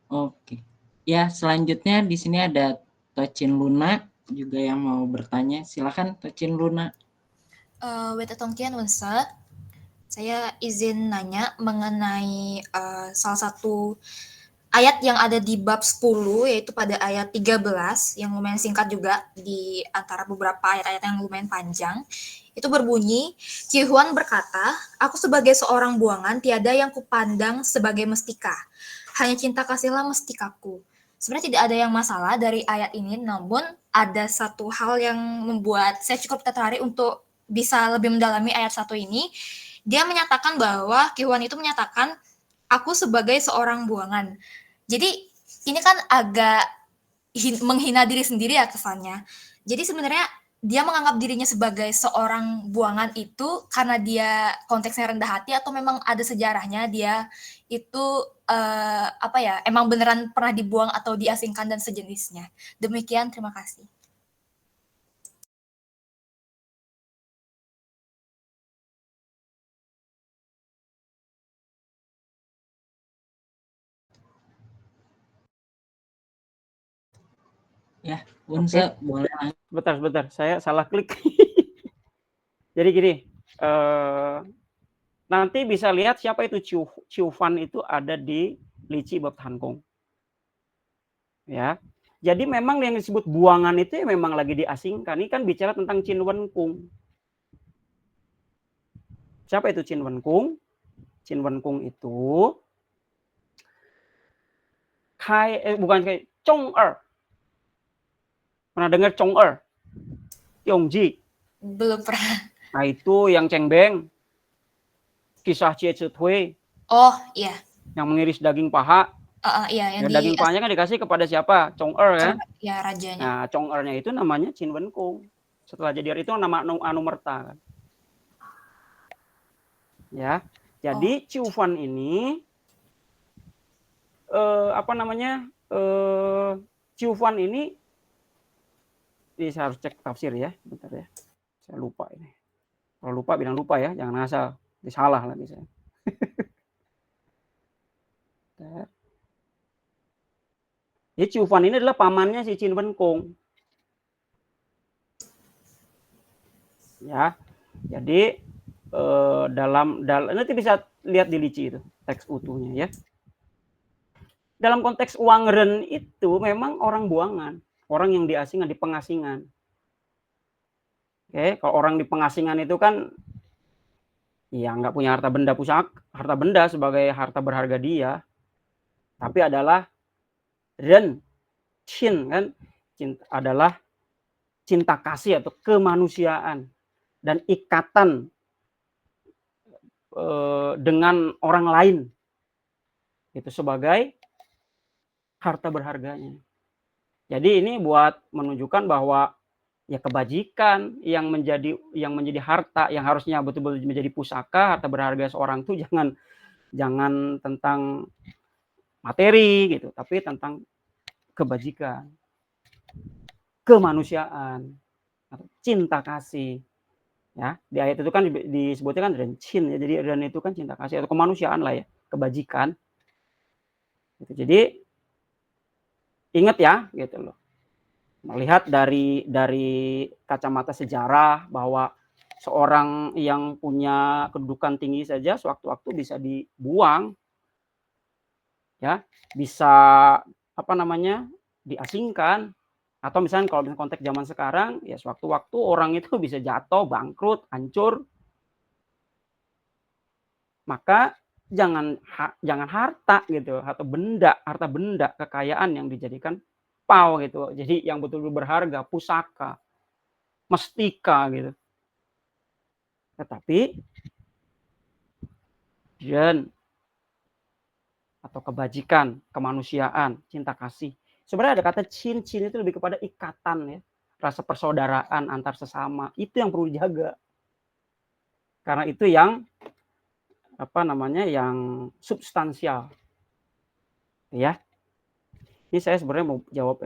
Oke. Ya, selanjutnya di sini ada Tocin Luna juga yang mau bertanya. Silakan Tocin Luna. Wetetongkian Unsa, saya izin nanya mengenai salah satu ayat yang ada di bab 10 yaitu pada ayat 13 yang lumayan singkat juga di antara beberapa ayat-ayat yang lumayan panjang. Itu berbunyi, Ki Huan berkata, aku sebagai seorang buangan tiada yang kupandang sebagai mestika. Hanya cinta kasihlah mestikaku. Sebenarnya tidak ada yang masalah dari ayat ini, namun ada satu hal yang membuat saya cukup tertarik untuk bisa lebih mendalami ayat satu ini. Dia menyatakan bahwa Ki Huan itu menyatakan, aku sebagai seorang buangan. Jadi ini kan agak menghina diri sendiri ya kesannya. Jadi sebenarnya dia menganggap dirinya sebagai seorang buangan itu karena dia konteksnya rendah hati atau memang ada sejarahnya dia itu apa ya emang beneran pernah dibuang atau diasingkan dan sejenisnya. Demikian, terima kasih. Ya, Oke, Unse boleh. sebentar, saya salah klik. Jadi gini, nanti bisa lihat siapa itu Chiu Fan itu ada di Lici bab Tankong. Ya. Jadi memang yang disebut buangan itu ya memang lagi diasingkan. Ini kan bicara tentang Chin Wen Kung. Siapa itu Chin Wen Kung? Chin Wen Kung itu bukan kayak Chong Er. Pernah dengar Chong Er? Yongji. Belum pernah. Nah itu yang Cheng Beng. Kisah Chie Tzu Hui. Oh iya. Yang mengiris daging paha. Iya yang Ya, di daging pahanya kan dikasih kepada siapa? Chong Er kan? ya rajanya. Nah, Chong Er-nya itu namanya Chin Wen Kung. Setelah jadi itu nama Anumerta kan. Ya. Jadi Chiu Fan ini apa namanya? Chiu Fan ini saya harus cek tafsir ya, bentar ya. Saya lupa ini. Kalau lupa bilang lupa ya, jangan ngasal. Disalah lagi saya. Jadi Chiu Fan ini adalah pamannya si Chin Wen Kung. Ya. Jadi dalam nanti bisa lihat di Lici itu teks utuhnya ya. Dalam konteks Wang Ren itu memang orang buangan, orang yang diasingkan, di pengasingan. Oke, kalau orang di pengasingan itu kan ya nggak punya harta benda pusaka, harta benda sebagai harta berharga dia, tapi adalah Ren Chin kan adalah cinta kasih atau kemanusiaan dan ikatan dengan orang lain itu sebagai harta berharganya. Jadi ini buat menunjukkan bahwa ya kebajikan yang menjadi harta yang harusnya betul-betul menjadi pusaka, harta berharga seorang tuh jangan tentang materi gitu, tapi tentang kebajikan, kemanusiaan, atau cinta kasih. Ya, di ayat itu kan disebutnya kan rencin ya. Jadi ren itu kan cinta kasih atau kemanusiaan lah ya, kebajikan. Gitu. Jadi ingat ya gitu loh. Melihat dari kacamata sejarah bahwa seorang yang punya kedudukan tinggi saja sewaktu-waktu bisa dibuang, ya, bisa apa namanya diasingkan, atau misalnya kalau misalnya konteks zaman sekarang, ya sewaktu-waktu orang itu bisa jatuh, bangkrut, hancur, maka jangan harta gitu atau harta benda kekayaan yang dijadikan pau gitu, jadi yang betul-betul berharga, pusaka, mestika gitu. Tetapi Jen atau kebajikan, kemanusiaan, cinta kasih. Sebenarnya ada kata cin itu lebih kepada ikatan ya, rasa persaudaraan antar sesama. Itu yang perlu dijaga. Karena itu yang apa namanya yang substansial. Ya. Ini saya sebenarnya mau jawab